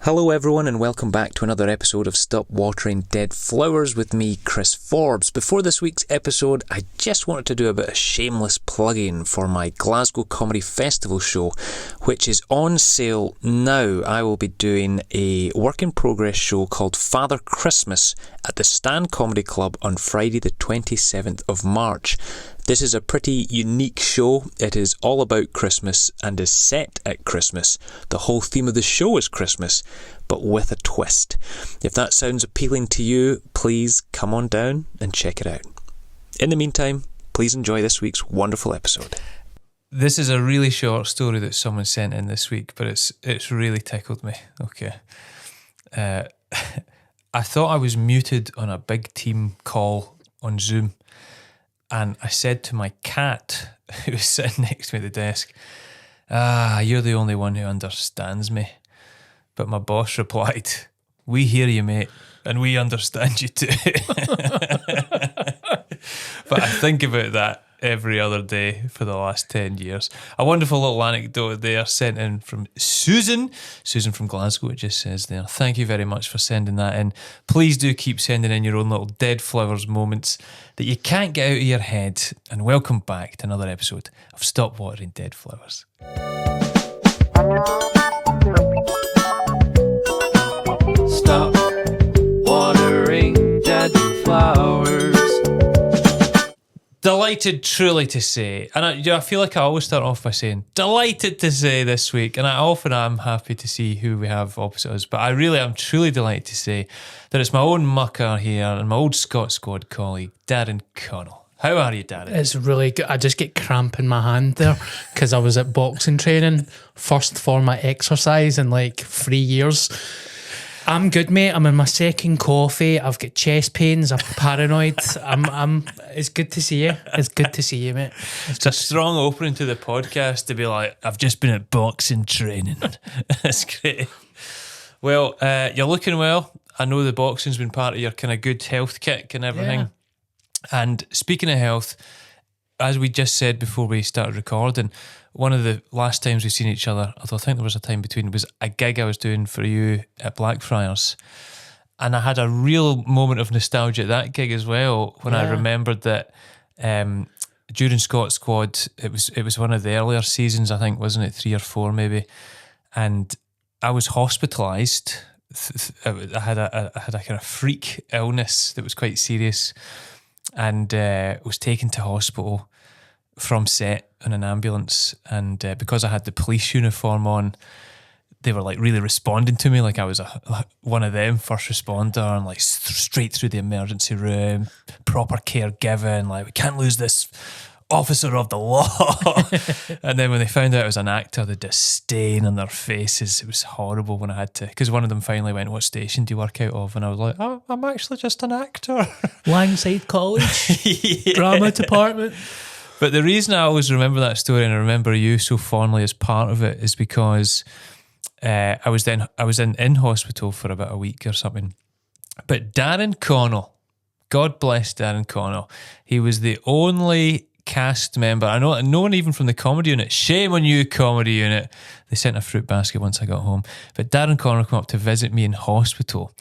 Hello everyone and welcome back to another episode of Stop Watering Dead Flowers with me, Chris Forbes. Before this week's episode, I just wanted to do a bit of shameless plugging for my Glasgow Comedy Festival show, which is on sale now. I will be doing a work-in-progress show called Father Christmas at the Stand Comedy Club on Friday the 27th of March. This is a pretty unique show. It is all about Christmas and is set at Christmas. The whole theme of the show is Christmas, but with a twist. If that sounds appealing to you, please come on down and check it out. In the meantime, please enjoy this week's wonderful episode. This is a really short story that someone sent in this week, but it's really tickled me. Okay. I thought I was muted on a big team call on Zoom. And I said to my cat, who was sitting next to me at the desk, you're the only one who understands me. But my boss replied, we hear you, mate, and we understand you too. But I think about that every other day for the last 10 years. A wonderful little anecdote there sent in from Susan from Glasgow. It just says there, thank you very much for sending that in. Please do keep sending in your own little dead flowers moments that you can't get out of your head. And welcome back to another episode of Stop Watering Dead Flowers. Stop watering dead flowers. Delighted truly to say, and I feel like I always start off by saying delighted to say this week, and I often am happy to see who we have opposite us, but I really am truly delighted to say that it's my own mucker here and my old Scott Squad colleague, Darren Connell. How are you, Darren? It's really good. I just get cramp in my hand there because I was at boxing training, first for my exercise in like 3 years. I'm good, mate. I'm in my second coffee. I've got chest pains. I'm paranoid. It's good to see you. It's good to see you, mate. It's a strong opening to the podcast to be like, I've just been at boxing training. That's great. Well, you're looking well. I know the boxing's been part of your kind of good health kick and everything. Yeah. And speaking of health, as we just said before we started recording, one of the last times we've seen each other, although I think there was a time between, was a gig I was doing for you at Blackfriars. And I had a real moment of nostalgia at that gig as well when I remembered that during Scott Squad, it was one of the earlier seasons, I think, wasn't it? 3 or 4 maybe. And I was hospitalised. I had a kind of freak illness that was quite serious and was taken to hospital from set in an ambulance, and because I had the police uniform on, they were like really responding to me like I was one of them, first responder, and like straight through the emergency room, proper care given, like we can't lose this officer of the law. And then when they found out I was an actor, the disdain on their faces, it was horrible when I had to, because one of them finally went, what station do you work out of? And I was like, oh, I'm actually just an actor. Langside College, drama department. But the reason I always remember that story and I remember you so fondly as part of it is because I was in hospital for about a week or something. But Darren Connell, God bless Darren Connell, he was the only cast member. I know no one even from the comedy unit. Shame on you, comedy unit. They sent a fruit basket once I got home. But Darren Connell came up to visit me in hospital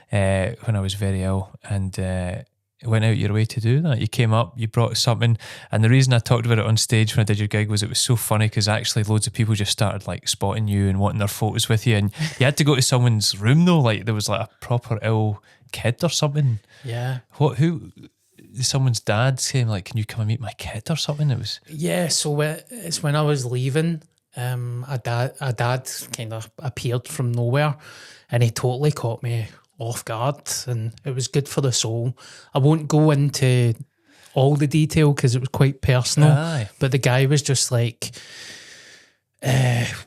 when I was very ill, and went out your way to do that. You came up, you brought something, and the reason I talked about it on stage when I did your gig was it was so funny because actually loads of people just started like spotting you and wanting their photos with you, and you had to go to someone's room though, like there was like a proper ill kid or something. Yeah. Someone's dad saying like, can you come and meet my kid or something? It was... Yeah, so it's when I was leaving, a dad kind of appeared from nowhere and he totally caught me off guard, and it was good for the soul. I won't go into all the detail because it was quite personal. Aye. But the guy was just like,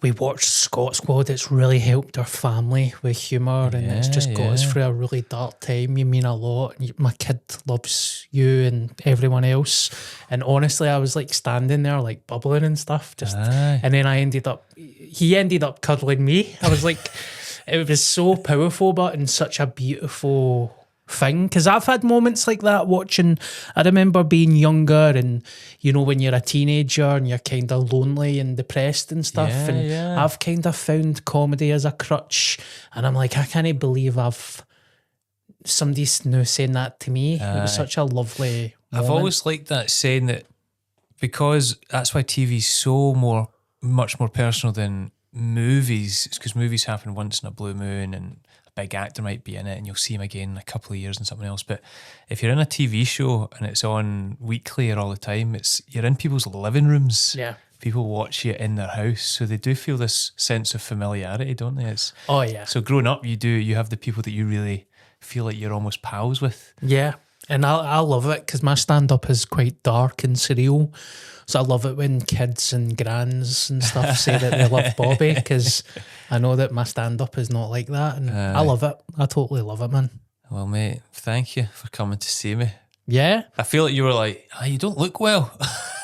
we watched Scott Squad, it's really helped our family with humour, and it's just got us through a really dark time. You mean a lot. My kid loves you and everyone else. And honestly, I was like standing there like bubbling and stuff, and then he ended up cuddling me. I was like, it was so powerful, but in such a beautiful thing. Because I've had moments like that watching. I remember being younger, and you know, when you're a teenager and you're kind of lonely and depressed and stuff. Yeah, and yeah. I've kind of found comedy as a crutch, and I'm like, I can't believe somebody's now saying that to me. It was such a lovely moment. I've always liked that saying that, because that's why TV's much more personal than movies. It's because movies happen once in a blue moon and a big actor might be in it and you'll see him again in a couple of years and something else. But if you're in a TV show and it's on weekly or all the time, you're in people's living rooms. Yeah. People watch you in their house, so they do feel this sense of familiarity, don't they? Oh yeah. So growing up, you have the people that you really feel like you're almost pals with. Yeah. And I love it because my stand-up is quite dark and surreal. So I love it when kids and grands and stuff say that they love Bobby, because I know that my stand-up is not like that. And I love it. I totally love it, man. Well, mate, thank you for coming to see me. Yeah. I feel like you were like, you don't look well.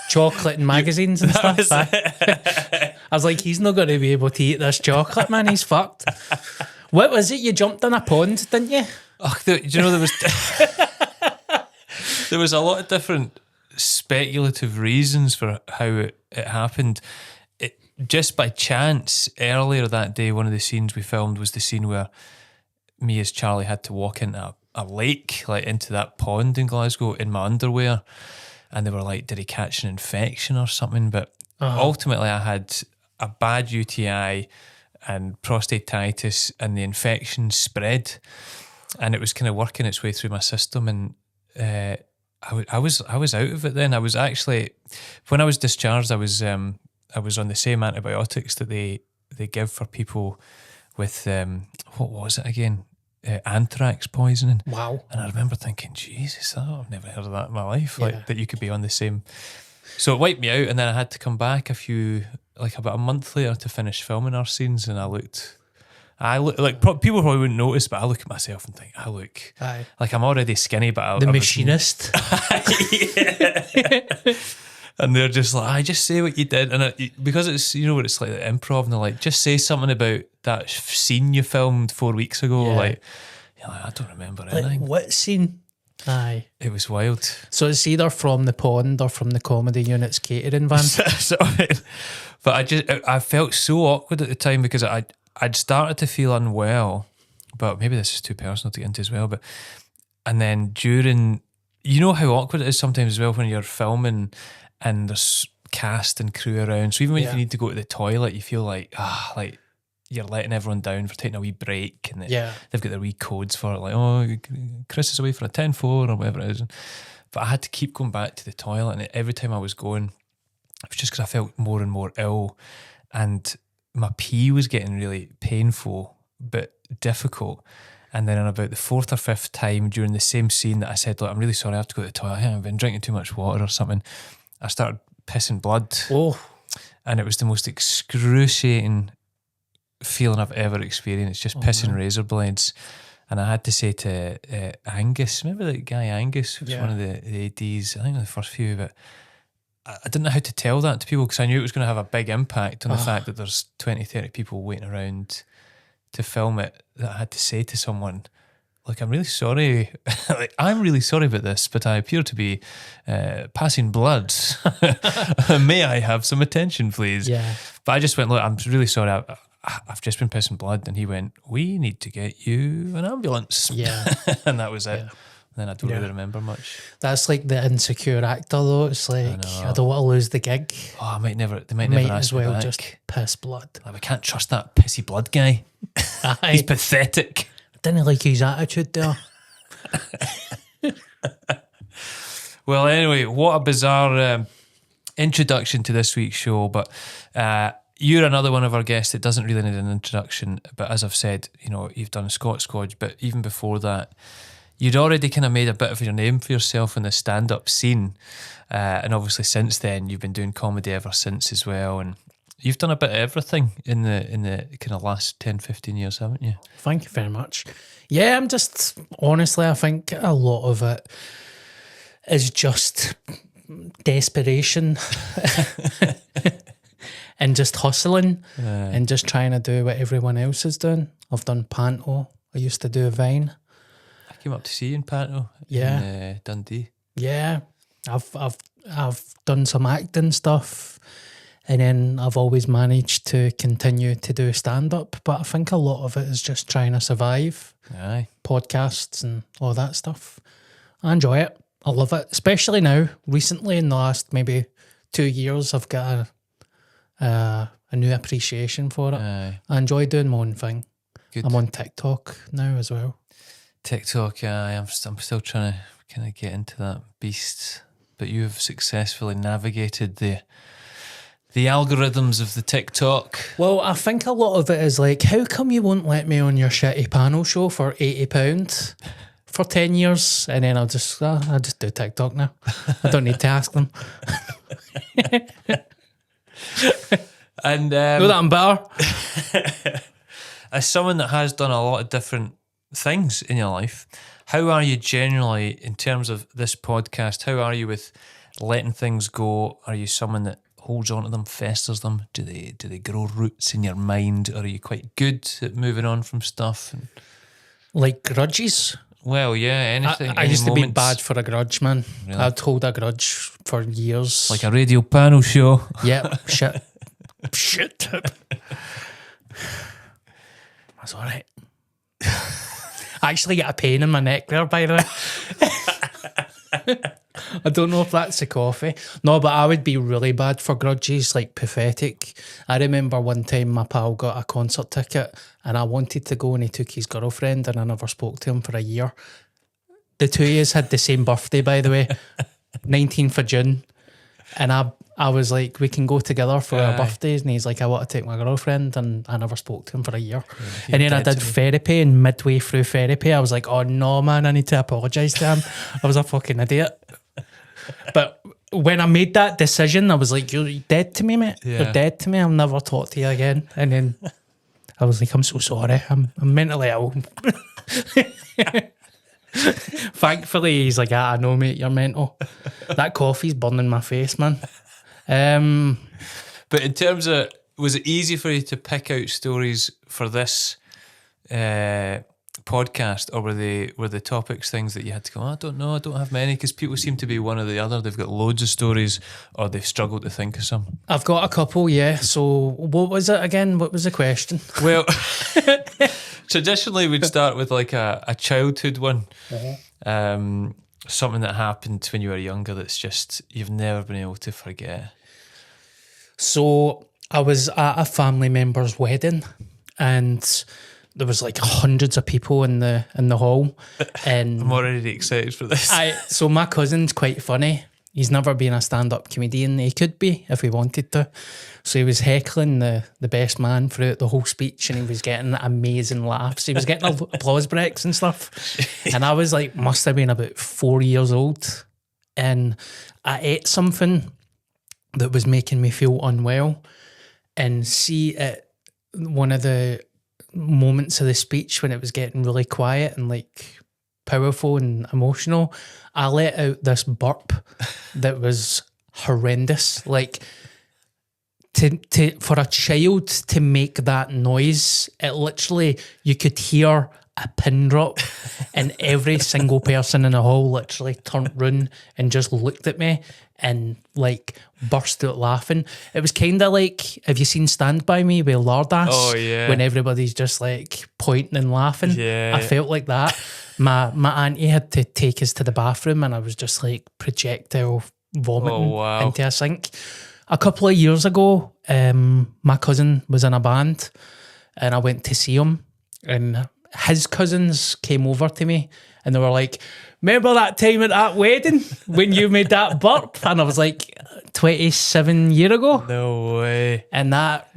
Chocolate and magazines and stuff. I was like, he's not going to be able to eat this chocolate, man. He's fucked. What was it? You jumped in a pond, didn't you? Oh, do you know there was a lot of different speculative reasons for how it happened. Just by chance, earlier that day, one of the scenes we filmed was the scene where me as Charlie had to walk into a lake, like into that pond in Glasgow in my underwear, and they were like, did he catch an infection or something? But ultimately I had a bad UTI and prostatitis, and the infection spread, and it was kind of working its way through my system, and I was out of it then. I was actually, when I was discharged, I was on the same antibiotics that they give for people with what was it again? Anthrax poisoning. Wow. And I remember thinking, Jesus, I've never heard of that in my life. Like that you could be on the same. So it wiped me out, and then I had to come back about a month later to finish filming our scenes, and I look like people probably wouldn't notice, but I look at myself and think I look like I'm already skinny, but I machinist. And they're just like, just say what you did, and because it's, you know what it's like, improv, and they're like, just say something about that scene you filmed 4 weeks ago. Like, you're like, I don't remember anything. Like, what scene? Aye, it was wild. So it's either from the pond or from the comedy unit's catering van. But I felt so awkward at the time because I'd started to feel unwell, but maybe this is too personal to get into as well. And then during, you know how awkward it is sometimes as well when you're filming and there's cast and crew around. So even when you need to go to the toilet, you feel like you're letting everyone down for taking a wee break, and they've got their wee codes for it, like, oh, Chris is away for a 10-4 or whatever it is. But I had to keep going back to the toilet, and every time I was going, it was just because I felt more and more ill, and my pee was getting really painful but difficult. And then on about the fourth or fifth time during the same scene that I said, look, I'm really sorry, I have to go to the toilet, I've been drinking too much water or something, I started pissing blood. And it was the most excruciating feeling I've ever experienced, just pissing razor blades. And I had to say to Angus, remember that guy Angus, who was one of the ADs, I think the first few, but I didn't know how to tell that to people because I knew it was going to have a big impact on the fact that there's 20, 30 people waiting around to film it, that I had to say to someone, like, I'm really sorry, like, I'm really sorry about this, but I appear to be passing blood. May I have some attention, please? Yeah. But I just went, look, I'm really sorry, I've just been pissing blood. And he went, we need to get you an ambulance. Yeah. And that was it. Yeah. Then I don't really remember much. That's like the insecure actor though. It's like, I don't want to lose the gig. Oh, they might never ask as well me back. just piss blood. Like, we can't trust that pissy blood guy. He's pathetic. I didn't like his attitude there. Well, anyway, what a bizarre introduction to this week's show. But you're another one of our guests that doesn't really need an introduction. But as I've said, you know, you've done Scott Squadge, but even before that, you'd already kind of made a bit of your name for yourself in the stand-up scene. And obviously since then, you've been doing comedy ever since as well. And you've done a bit of everything in the kind of last 10, 15 years, haven't you? Thank you very much. Yeah, I'm just, honestly, I think a lot of it is just desperation and just hustling and just trying to do what everyone else is doing. I've done panto. I used to do a Vine. came up to see you in Panto. Yeah. In Dundee. Yeah, I've done some acting stuff, and then I've always managed to continue to do stand up. But I think a lot of it is just trying to survive. Aye. Podcasts and all that stuff. I enjoy it. I love it, especially now. Recently, in the last maybe 2 years, I've got a new appreciation for it. Aye. I enjoy doing my own thing. Good. I'm on TikTok now as well. TikTok, I'm still trying to kind of get into that beast, but you've successfully navigated the algorithms of the TikTok. Well, I think a lot of it is like, how come you won't let me on your shitty panel show for £80 for 10 years? And then I'll just do TikTok now. I don't need to ask them. And Know that I'm better. as someone that has done a lot of different things in your life, how are you generally in terms of this podcast? How are you with letting things go? Are you someone that holds on to them, festers them? Do they grow roots in your mind? Or are you quite good at moving on from stuff? And, Like grudges. well, yeah, anything. I any used to be moments, bad for a grudge, man. Really? I'd hold a grudge for years. like a radio panel show. Yep, shit. Shit. That's all right. I actually get a pain in my neck there, by the way. I don't know if that's the coffee. No, but I would be really bad for grudges, like pathetic. I remember one time my pal got a concert ticket and I wanted to go and he took his girlfriend and I never spoke to him for a year. The two of us had the same birthday, by the way, 19th of June. And I was like, we can go together for our birthdays. And he's like, I want to take my girlfriend. And I never spoke to him for a year. Yeah, and then I did therapy, and midway through therapy, I was like, oh no, man, I need to apologise to him. I was a fucking idiot. But when I made that decision, I was like, you're dead to me, mate. Yeah. You're dead to me. I'll never talk to you again. And then I was like, I'm so sorry. I'm mentally ill. Thankfully, he's like, I know, mate, you're mental. That coffee's burning my face, man. But in terms of, was it easy for you to pick out stories for this podcast, or were the topics things that you had to go, I don't know, I don't have many, because people seem to be one or the other. They've got loads of stories, or they've struggled to think of some. I've got a couple, yeah. So what was it again? What was the question? Well, traditionally we'd start with like a childhood one. Something that happened when you were younger that's just you've never been able to forget. So I was at a family member's wedding and there was like hundreds of people in the hall. And I'm already excited for this. so my cousin's quite funny. He's never been a stand-up comedian. He could be if he wanted to. So he was heckling the best man throughout the whole speech and he was getting amazing laughs. He was getting applause breaks and stuff. And I was like, must have been about 4 years old. And I ate something that was making me feel unwell. And see, at one of the moments of the speech when it was getting really quiet and like powerful and emotional, I let out this burp that was horrendous. Like for a child to make that noise, it literally, you could hear a pin drop and every single person in the hall literally turned round and just looked at me and like burst out laughing. It was kind of like, have you seen Stand By Me with Lardass? Oh, yeah. When everybody's just like pointing and laughing. Yeah. I felt like that. My auntie had to take us to the bathroom and I was just like projectile vomiting into a sink. A couple of years ago, my cousin was in a band and I went to see him and his cousins came over to me and they were like, remember that time at that wedding when you made that burp? And I was like, 27 years ago. No way. And that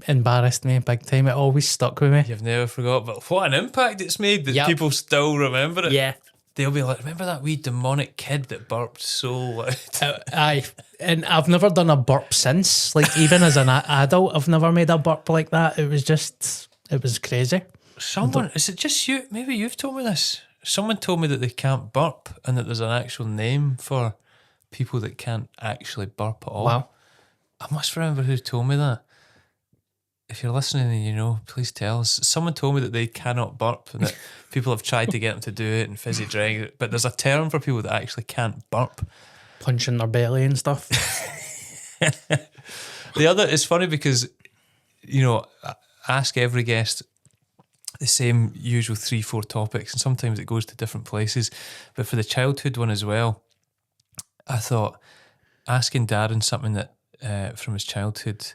embarrassed me big time. It always stuck with me. You've never forgot, but what an impact it's made that people still remember it. Yeah. They'll be like, remember that wee demonic kid that burped so loud? And I've never done a burp since. Like, even as an adult, I've never made a burp like that. It was crazy. Someone, is it just you? Maybe you've told me this. Someone told me that they can't burp and that there's an actual name for people that can't actually burp at all. Wow. I must remember who told me that. if you're listening and you know, please tell us. Someone told me that they cannot burp and that people have tried to get them to do it and fizzy drink it, but there's a term for people that actually can't burp. Punching their belly and stuff. It's funny because, you know, I ask every guest the same usual 3-4 topics, and sometimes it goes to different places. But for the childhood one as well, I thought asking Darren something that from his childhood,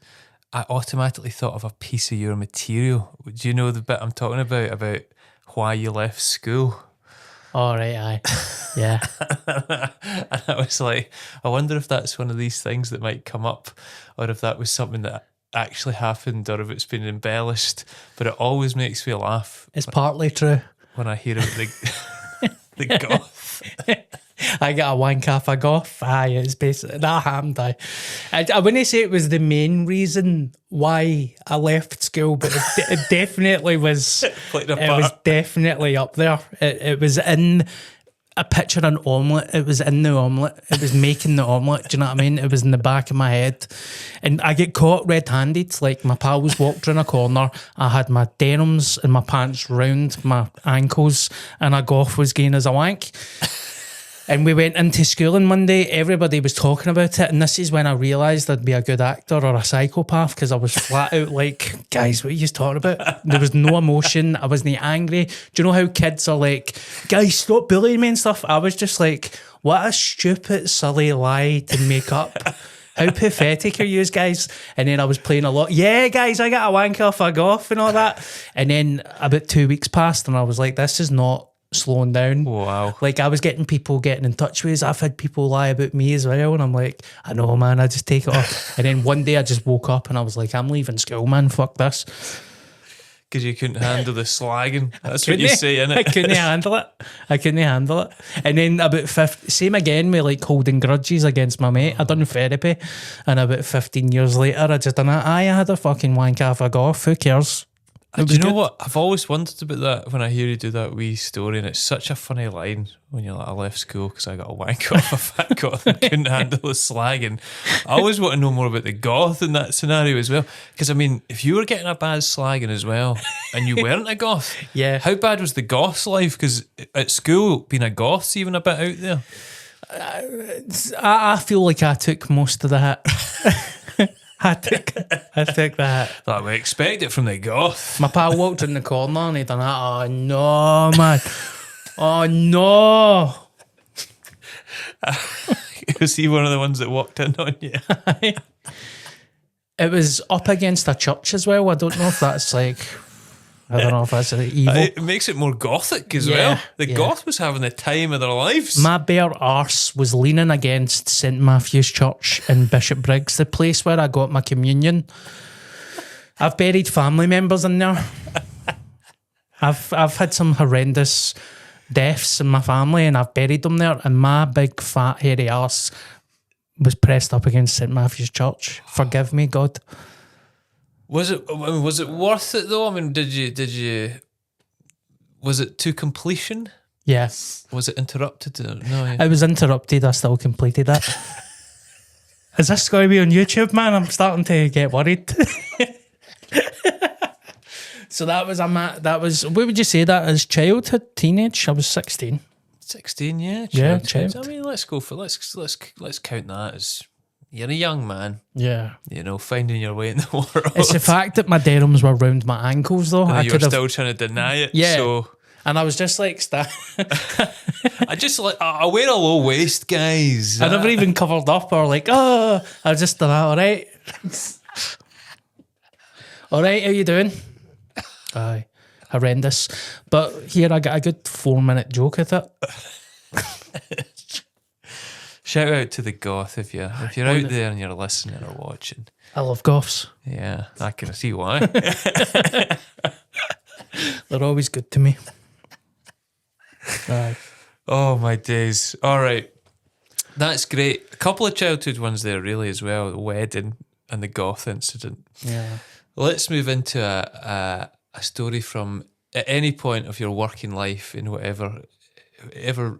I automatically thought of a piece of your material. Do you know the bit I'm talking about why you left school? All right, aye. Yeah. And I was like, I wonder if that's one of these things that might come up, or if that was something that actually happened, or if it's been embellished. But it always makes me laugh. It's partly true. When I hear about the goth. I got a wank off a goth. Aye, it's basically that happened. I wouldn't say it was the main reason why I left school, but it definitely was. Played a It was part. definitely up there. It was in a picture an omelette. It was in the omelette. It was making the omelette. Do you know what I mean? It was in the back of my head, and I get caught red-handed. Like my pals walked around a corner. I had my denims and my pants round my ankles, and a goth was going as a wank. And we went into school on Monday. Everybody was talking about it, and this is when I realised I'd be a good actor or a psychopath, because I was flat out like, guys, what are you talking about? There was no emotion. I wasn't angry. Do you know how kids are like, guys, stop bullying me and stuff? I was just like, what a stupid, silly lie to make up. How pathetic are you guys? And then I was playing a lot. Yeah, guys, I got a wank off a goth and all that. And then about 2 weeks passed, and I was like, this is not slowing down. Wow. Like, I was getting people getting in touch with us. I've had people lie about me as well, and I'm like, I know, man, I just take it off. And then one day I just woke up and I was like, I'm leaving school, man, fuck this. Because you couldn't handle the slagging. That's what you say, innit? I couldn't handle it. And then about same again with like holding grudges against my mate. I done therapy, and about 15 years later I just done it. I had a fucking wank off a goth. Who cares? Do you know what? I've always wondered about that when I hear you do that wee story, and it's such a funny line when you're like, I left school because I got a wank off a fat goth and couldn't handle the slagging. I always want to know more about the goth in that scenario as well. Because, I mean, if you were getting a bad slagging as well and you weren't a goth, Yeah. how bad was the goth's life? Because at school, being a goth's even a bit out there. I feel like I took most of the hit. I took the hit. Like, we expect it from the goth. My pal walked in the corner and he done that. Oh no, man. Oh no. Was he one of the ones that walked in on you? It was up against a church as well. I don't know if that's like, I don't know if that's evil. It makes it more gothic as Yeah, well. The yeah. goth was having the time of their lives. My bare arse was leaning against St Matthew's Church in Bishopbriggs, the place where I got my communion. I've buried family members in there. I've had some horrendous deaths in my family, and I've buried them there, and my big fat hairy arse was pressed up against St Matthew's Church. Forgive me, God. Was it worth it though? I mean, did you? Was it to completion? Yes. Was it interrupted? No. Yeah. It was interrupted. I still completed it. Is this going to be on YouTube, man? I'm starting to get worried. So that was what would you say that as childhood, teenage? I was 16. 16, yeah. Yeah, childhood. I mean, let's count that as you're a young man. Yeah. You know, finding your way in the world. It's the fact that my denims were round my ankles though. And I you're could have, still trying to deny it. Yeah. So and I was just like, I wear a low waist, guys. I never even covered up or like, oh, I was just done that, all right. All right, how you doing? Aye, horrendous. But here I got a good 4-minute joke with it. Shout out to the goth if you're out there and you're listening or watching. I love goths. Yeah, I can see why. They're always good to me. Aye. Oh my days. All right. That's great. A couple of childhood ones there really as well. The wedding and the goth incident. Yeah. Let's move into a story from at any point of your working life in whatever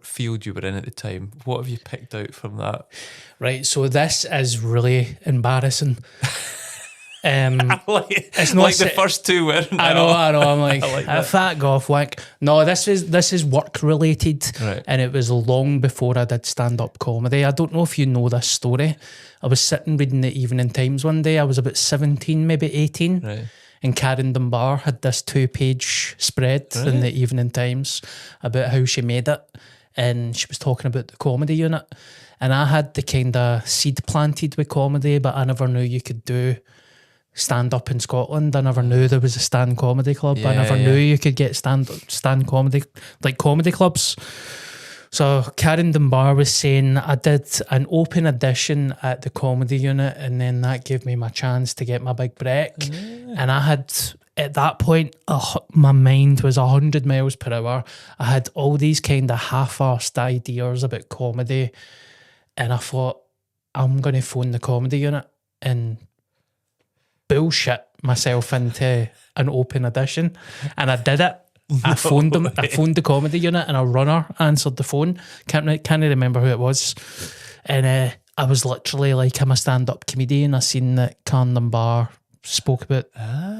field you were in at the time. What have you picked out from that? Right, so this is really embarrassing. It's not like the first two weren't. I know. I'm like, like a fat golf wank. No, this is work related, Right. and it was long before I did stand up comedy. I don't know if you know this story. I was sitting reading the Evening Times one day. I was about 17, maybe 18, Right. and Karen Dunbar had this 2-page spread in the Evening Times about how she made it, and she was talking about the comedy unit. And I had the kind of seed planted with comedy, but I never knew you could do stand up in Scotland. I never knew there was a stand comedy club. I never knew you could get stand comedy, like comedy clubs. So Karen Dunbar was saying I did an open audition at the comedy unit, and then that gave me my chance to get my big break. And I had, at that point, my mind was 100 miles per hour. I had all these kind of half-arsed ideas about comedy, and I thought, I'm going to phone the comedy unit and bullshit myself into an open audition. And I did it. I phoned them. I phoned the comedy unit, and a runner answered the phone. Can't remember who it was. And I was literally like, I'm a stand-up comedian. I seen that Karen Dunbar spoke about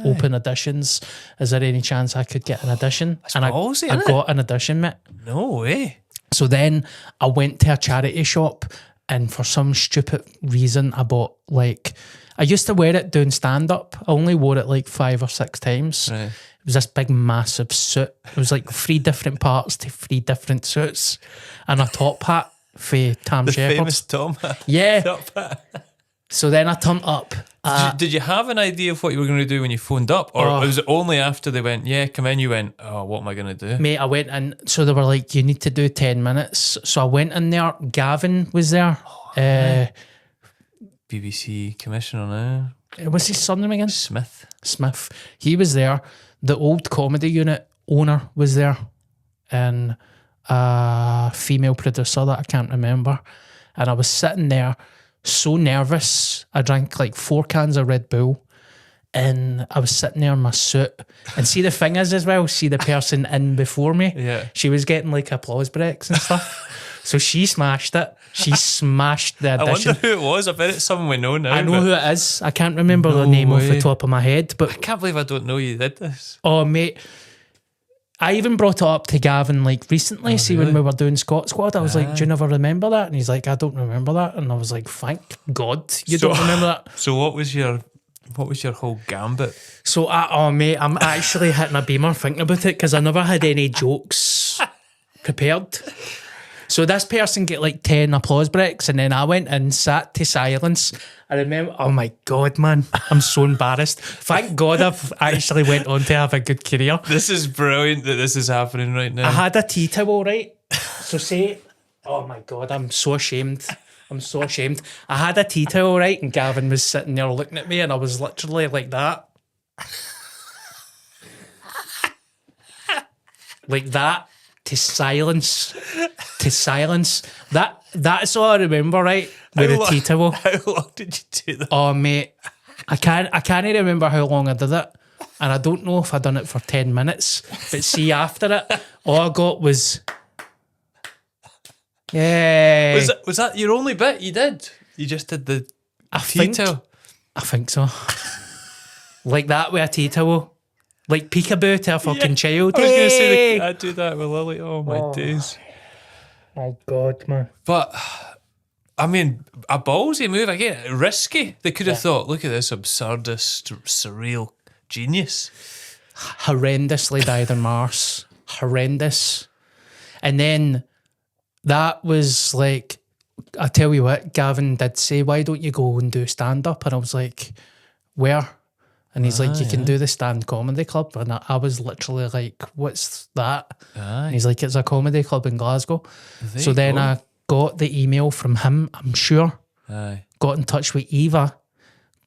open auditions. Is there any chance I could get an audition? And I got an audition, mate. No way. So then I went to a charity shop, and for some stupid reason I bought, like, I used to wear it doing stand-up. I only wore it like 5 or 6 times. Right. It was this big massive suit. It was like 3 different parts to 3 different suits, and a top hat for Tam The Shepherd. famous Tom. Yeah. Top hat. So then I turned up. Did you have an idea of what you were going to do when you phoned up? Or was it only after they went, yeah, come in, you went, oh, what am I going to do? Mate, I went in, so they were like, you need to do 10 minutes. So I went in there. Gavin was there. BBC commissioner now. What's his surname again? Smith. He was there. The old comedy unit owner was there. And a female producer that I can't remember. And I was sitting there so nervous. I drank like 4 cans of Red Bull, and I was sitting there in my suit. And see, the thing is as well, see the person in before me, Yeah. she was getting like applause breaks and stuff. So she smashed it. She smashed the I audition. wonder who it was. I bet it's someone we know now. I know who it is. I can't remember the name off the top of my head. But I can't believe I don't know you did this. oh, mate, I even brought it up to Gavin like recently. When we were doing Scott Squad, I was like, do you never remember that? And he's like, I don't remember that. And I was like, thank God you don't remember that. So what was your whole gambit? So, mate, I'm actually hitting a beamer thinking about it, because I never had any jokes prepared. So this person get like 10 applause breaks, and then I went and sat to silence. I remember, oh my God, man, I'm so embarrassed. Thank God I've actually went on to have a good career. This is brilliant that this is happening right now. I had a tea towel, right? So say, oh my God, I'm so ashamed. I had a tea towel, right? And Gavin was sitting there looking at me, and I was literally like that. Like that. To silence. That's all I remember, right? With a tea towel. How long did you do that? Oh, mate, I can't remember how long I did it, and I don't know if I done it for 10 minutes. But see, after it, all I got was, yeah. Was that your only bit you did? You just did the tea towel? I think so. Like that with a tea towel. Like peekaboo to a fucking child. I was going to say, I do that with Lily. Oh, my days. My God, man. But, I mean, a ballsy move, again, risky. They could have thought, look at this absurdist, surreal genius. Horrendously died on Mars. Horrendous. And then that was like, I tell you what, Gavin did say, why don't you go and do stand-up? And I was like, where? And he's like, you can do the Stand Comedy Club. And I was literally like, what's that? And he's like, it's a comedy club in Glasgow. So then I got the email from him, I'm sure. Got in touch with Eva.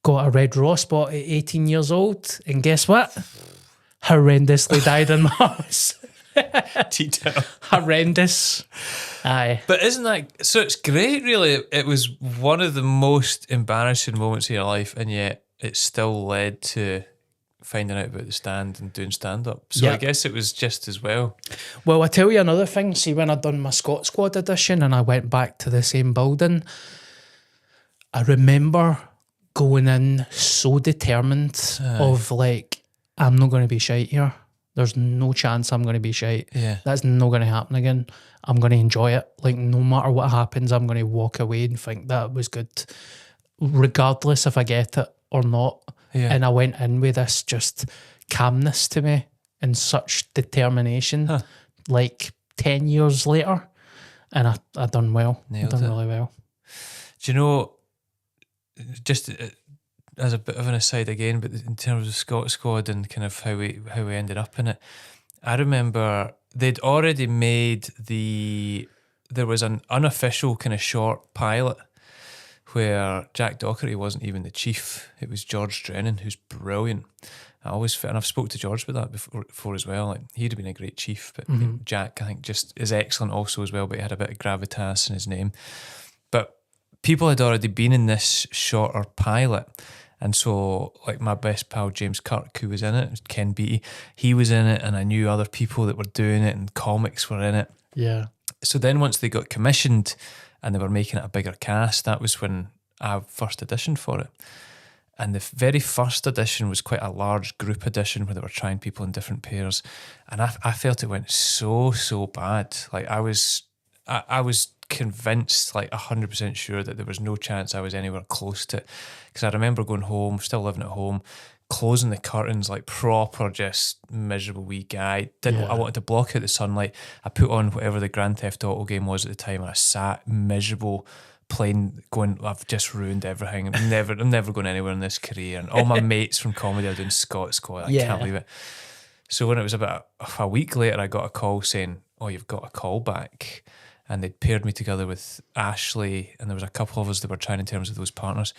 Got a red raw spot at 18 years old. And guess what? Horrendously died in Mars. Detail. Horrendous. Aye. But isn't that... So it's great, really. It was one of the most embarrassing moments of your life, and yet it still led to finding out about the stand and doing stand-up. So I guess it was just as well. Well, I tell you another thing. See, when I done my Scott Squad audition and I went back to the same building, I remember going in so determined of like, I'm not going to be shite here. There's no chance I'm going to be shite. Yeah. That's not going to happen again. I'm going to enjoy it. Like, no matter what happens, I'm going to walk away and think that was good, regardless if I get it or not. Yeah. And I went in with this just calmness to me and such determination, like 10 years later. And I done well. Nailed I done it. really well. Do you know, just as a bit of an aside again, but in terms of Scott Squad and kind of how we ended up in it, I remember they'd already made there was an unofficial kind of short pilot where Jack Docherty wasn't even the chief. It was George Drennan, who's brilliant. And I've spoke to George about that before as well. Like, he'd have been a great chief, but Jack, I think, just is excellent also as well, but he had a bit of gravitas in his name. But people had already been in this shorter pilot. And so, like, my best pal James Kirk, who was in it, Ken Beattie, he was in it, and I knew other people that were doing it, and comics were in it. Yeah. So then once they got commissioned and they were making it a bigger cast, that was when I first auditioned for it. And the very first audition was quite a large group audition where they were trying people in different pairs. And I felt it went so bad. Like, I was convinced, like 100% sure, that there was no chance I was anywhere close to it. Because I remember going home, still living at home, closing the curtains, like proper just miserable wee guy. I wanted to block out the sunlight. I put on whatever the Grand Theft Auto game was at the time, and I sat miserable playing, going, I've just ruined everything. I'm never going anywhere in this career. And all my mates from comedy are doing Scott Squad. I can't believe it. So when it was about a week later, I got a call saying, "Oh, you've got a call back." And they'd paired me together with Ashley, and there was a couple of us that were trying in terms of those partners.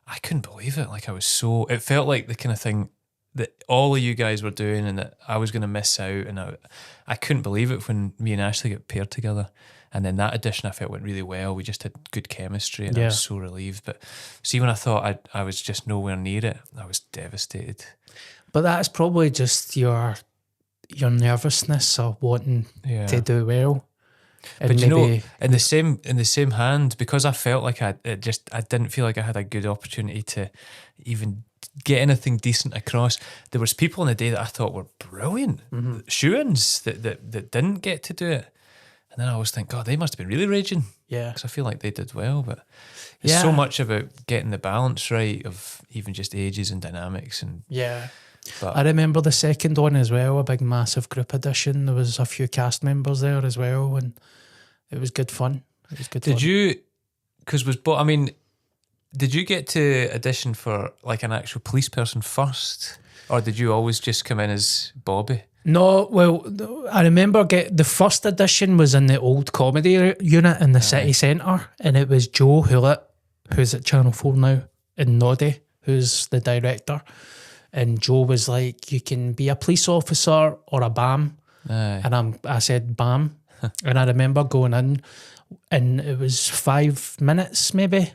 I couldn't believe it. Like, it felt like the kind of thing that all of you guys were doing and that I was going to miss out. And I couldn't believe it when me and Ashley got paired together. And then that audition I felt went really well. We just had good chemistry, and I was so relieved. But see, when I thought I was just nowhere near it, I was devastated. But that's probably just your nervousness of wanting to do well. And but you know, in the same hand, because I felt like I didn't feel like I had a good opportunity to even get anything decent across. There was people on the day that I thought were brilliant, shoo-ins that didn't get to do it. And then I always think, God, they must have been really raging. Yeah. Because I feel like they did well, but it's so much about getting the balance right of even just ages and dynamics. And but I remember the second one as well, a big massive group audition. There was a few cast members there as well, and it was good fun. Did you get to audition for like an actual police person first, or did you always just come in as Bobby? No, well, I remember the first audition was in the old comedy unit in the city centre, and it was Joe Hewlett, who's at Channel 4 now, and Noddy, who's the director. And Joe was like, you can be a police officer or a BAM. And I said BAM. And I remember going in, and it was 5 minutes maybe,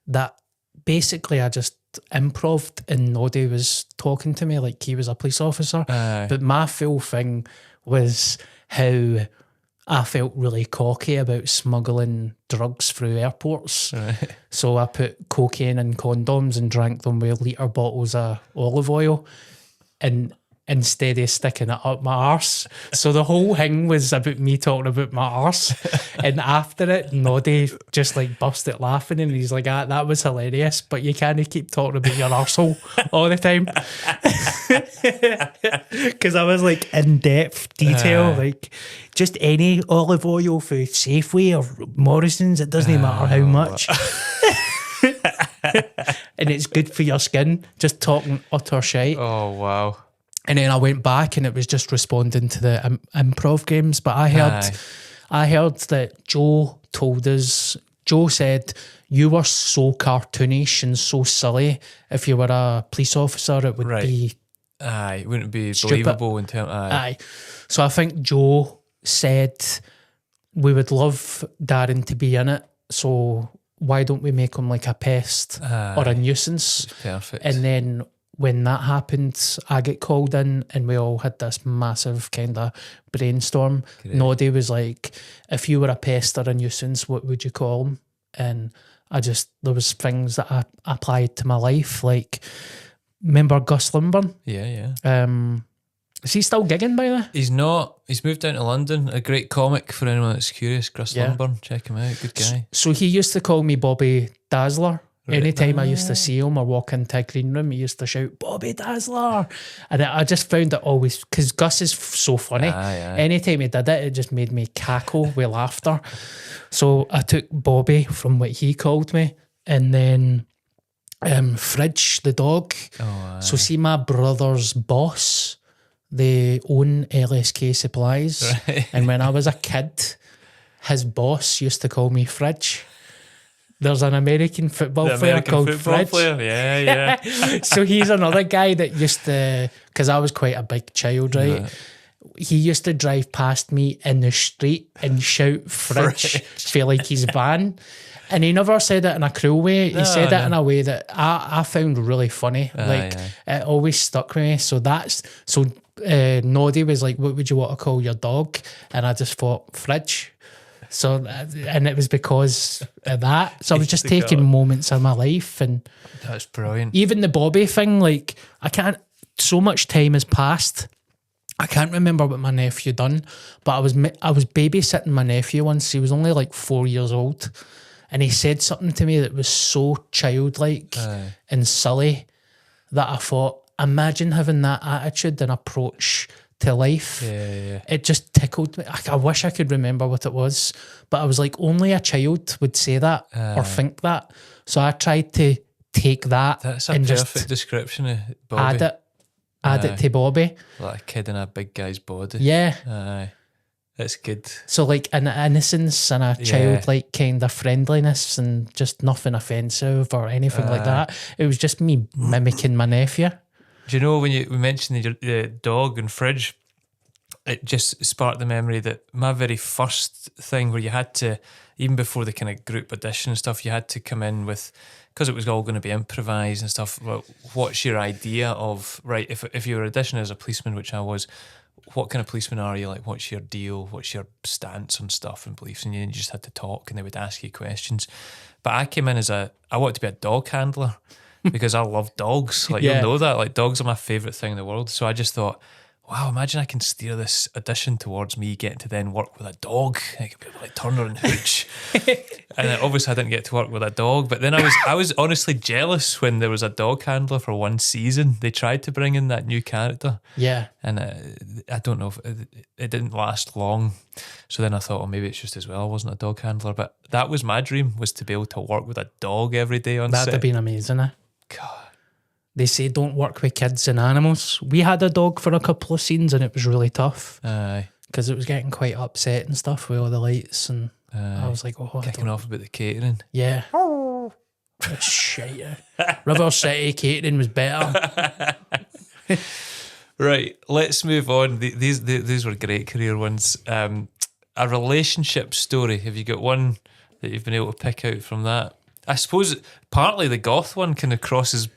that basically I just improved, and Noddy was talking to me like he was a police officer. But my full thing was how I felt really cocky about smuggling drugs through airports. So I put cocaine in condoms and drank them with litre bottles of olive oil, and instead of sticking it up my arse. So the whole thing was about me talking about my arse. And after it, Noddy just like busted laughing, and he's like, that was hilarious, but you can't keep talking about your arsehole all the time. Because I was like in-depth detail, like just any olive oil for Safeway or Morrison's, it doesn't matter how much. And it's good for your skin, just talking utter shite. Oh, wow. And then I went back, and it was just responding to the improv games. But I heard that Joe told us, Joe said, you were so cartoonish and so silly. If you were a police officer, it would be... it wouldn't be stupid. believable in terms... So I think Joe said, we would love Darren to be in it, so why don't we make him like a pest or a nuisance? Perfect. And then when that happened, I get called in, and we all had this massive kind of brainstorm. Great. Noddy was like, if you were a pest or a nuisance, what would you call him? And there was things that I applied to my life. Like, remember Gus Lundburn? Yeah. Is he still gigging, by the way? He's not. He's moved down to London. A great comic for anyone that's curious. Gus Yeah. Lundburn. Check him out. Good guy. So he used to call me Bobby Dazzler. Right. Anytime I used to see him or walk into a green room, he used to shout, Bobby Dazzler. And I just found it always, because Gus is so funny. Aye. Anytime he did it, it just made me cackle with laughter. So I took Bobby from what he called me. And then Fridge, the dog. Oh, So see my brother's boss, they own LSK Supplies. Right. And when I was a kid, his boss used to call me Fridge. There's an American football The player American called football Fridge. player. Yeah. So he's another guy that used to, because I was quite a big child, right? Right. He used to drive past me in the street and shout Fridge, feel like he's banned. And he never said it in a cruel way. He said it in a way that I found really funny. It always stuck with me. So Noddy was like, what would you want to call your dog? And I just thought, Fridge. So, and it was because of that. So I was just taking moments of my life. And That's brilliant. even the Bobby thing, like, so much time has passed. I can't remember what my nephew done, but I was babysitting my nephew once. He was only like 4 years old. And he said something to me that was so childlike and silly that I thought, imagine having that attitude and approach to life. Yeah. It just tickled me. I wish I could remember what it was, but I was like, only a child would say that or think that. So I tried to take that That's a and perfect just description of Bobby. add it to Bobby. Like a kid in a big guy's body. Yeah. Aye. That's good. So like an innocence and a childlike kind of friendliness and just nothing offensive or anything like that. It was just me mimicking my nephew. Do you know when we mentioned the dog and Fridge, it just sparked the memory that my very first thing where you had to, even before the kind of group audition and stuff, you had to come in with, because it was all going to be improvised and stuff, well, what's your idea of, right, if you were auditioning as a policeman, which I was, what kind of policeman are you? Like, what's your deal? What's your stance on stuff and beliefs? And you just had to talk and they would ask you questions. But I came in I wanted to be a dog handler because I love dogs. Like, you'll know that. Like, dogs are my favourite thing in the world. So I just thought, wow, imagine I can steer this audition towards me getting to then work with a dog. I could be like Turner and Hooch. And then obviously I didn't get to work with a dog. But then I was honestly jealous when there was a dog handler for one season. They tried to bring in that new character. Yeah. And I don't know if it didn't last long. So then I thought, oh, maybe it's just as well I wasn't a dog handler. But that was my dream, was to be able to work with a dog every day on set. That'd have been amazing, eh? God. They say don't work with kids and animals. We had a dog for a couple of scenes and it was really tough Aye. because it was getting quite upset and stuff with all the lights. And I was like, oh, Kicking off about the catering. Yeah. That's shite. River City catering was better. Right, let's move on. These were great career ones. A relationship story. Have you got one that you've been able to pick out from that? I suppose partly the goth one kind of crosses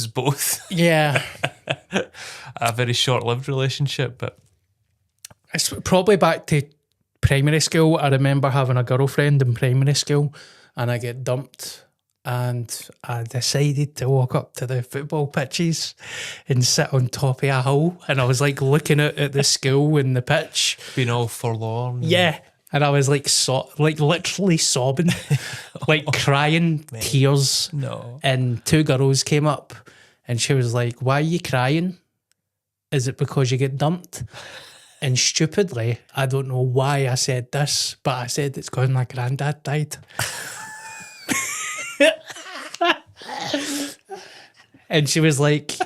both. Yeah. A very short-lived relationship, but It's probably back to primary school. I remember having a girlfriend in primary school and I get dumped and I decided to walk up to the football pitches and sit on top of a hill and I was like looking out at the school and the pitch. being all forlorn. Yeah. And I was like, literally sobbing, like crying tears. No. And two girls came up and she was like, why are you crying? Is it because you get dumped? And stupidly, I don't know why I said this, but I said it's because my granddad died. And she was like,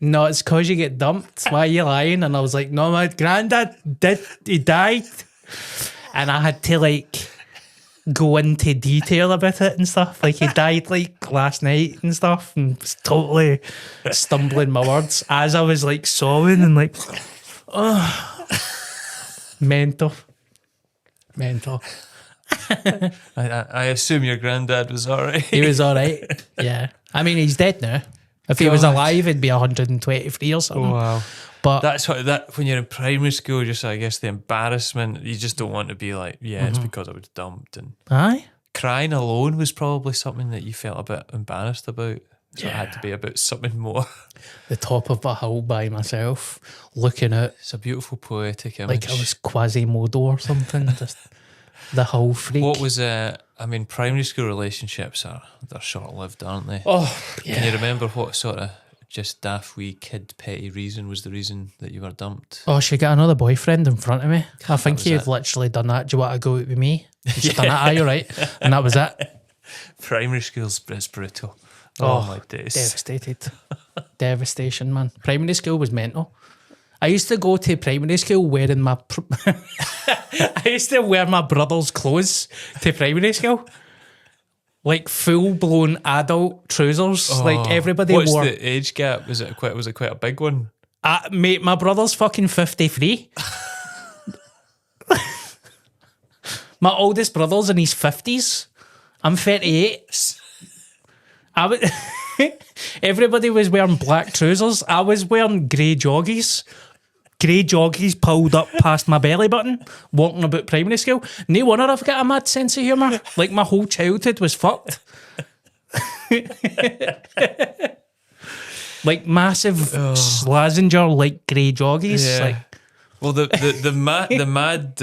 no, it's because you get dumped. Why are you lying? And I was like, no, my granddad he died. And I had to like go into detail about it and stuff. Like he died like last night and stuff and was totally stumbling my words as I was like sobbing and like, oh, mental. I assume your granddad was all right. He was all right. Yeah. I mean, he's dead now. If he was alive, he'd be 123 or something. Oh, wow. But That's what when you're in primary school, just I guess the embarrassment, you just don't want to be like, it's because I was dumped. And aye. crying alone was probably something that you felt a bit embarrassed about. So it had to be about something more. The top of a hill by myself, looking out It's a beautiful poetic image. like I was Quasimodo or something. Just the whole freak. What was primary school relationships they're short-lived, aren't they? Oh, yeah. Can you remember what sort of just daft wee kid petty reason was the reason that you were dumped? Oh, she got another boyfriend in front of me. I think was he had it. literally done that. Do you want to go out with me? He's done that, you're right. And that was it. Primary school's brutal. Oh my days. Devastated. Devastation, man. Primary school was mental. I used to go to primary school wearing my... I used to wear my brother's clothes to primary school. Like full-blown adult trousers. Like everybody What's wore... the age gap? Was it quite a big one? Mate, my brother's fucking 53. My oldest brother's in his 50s. I'm 38. Everybody was wearing black trousers. I was wearing grey joggies. Grey joggies pulled up past my belly button, walking about primary school. No wonder I've got a mad sense of humour. Like my whole childhood was fucked. Like massive Slazenger like grey joggies. Yeah. Like, Well, the mad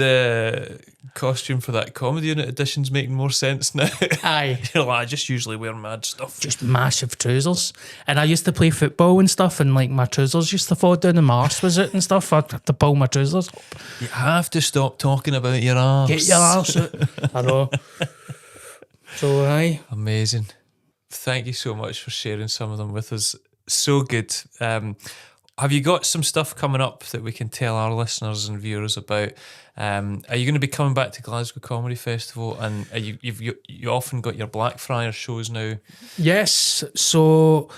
costume for that comedy unit edition's making more sense now. aye. You're like, I just usually wear mad stuff. Just massive trousers. And I used to play football and stuff, and like my trousers used to fall down, and my arse was out and stuff. I'd have to pull my trousers up. You have to stop talking about your arse. Get your arse out. I know. So, aye. Amazing. Thank you so much for sharing some of them with us. So good. Have you got some stuff coming up that we can tell our listeners and viewers about? Are you going to be coming back to Glasgow Comedy Festival? And you often got your Blackfriars shows now? Yes. So,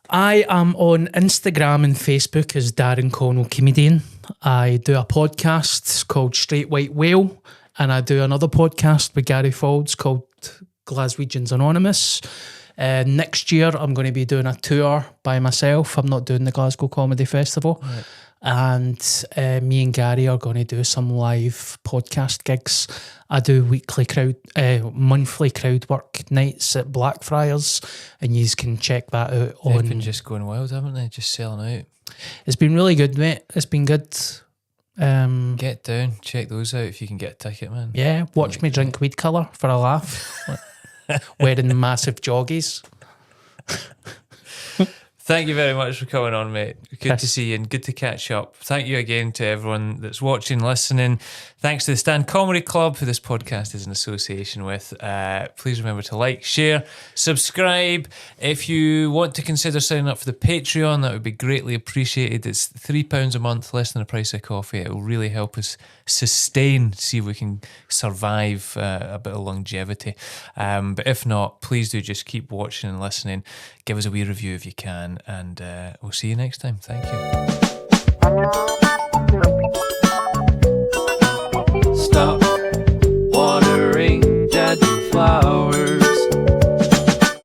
I am on Instagram and Facebook as Darren Connell Comedian. I do a podcast called Straight White Whale, and I do another podcast with Gary Faulds called Glaswegians Anonymous. Next year, I'm going to be doing a tour by myself. I'm not doing the Glasgow Comedy Festival. Right. And me and Gary are going to do some live podcast gigs. I do monthly crowd work nights at Blackfriars, and you can check that out They've on... been just going wild, haven't they? Just selling out. It's been really good, mate. It's been good. Get down, check those out if you can get a ticket, man. Yeah, watch me drink weed colour for a laugh. Wearing massive joggies. Thank you very much for coming on, mate. Good to see you and good to catch up. Thank you again to everyone that's watching, listening. Thanks to the Stand Comedy Club, who this podcast is in association with. Please remember to like, share, subscribe. If you want to consider signing up for the Patreon, that would be greatly appreciated. It's £3 a month, less than the price of coffee. It will really help us see if we can survive a bit of longevity. But if not, please do just keep watching and listening. Give us a wee review if you can, and we'll see you next time. Thank you. Stop watering dead flowers.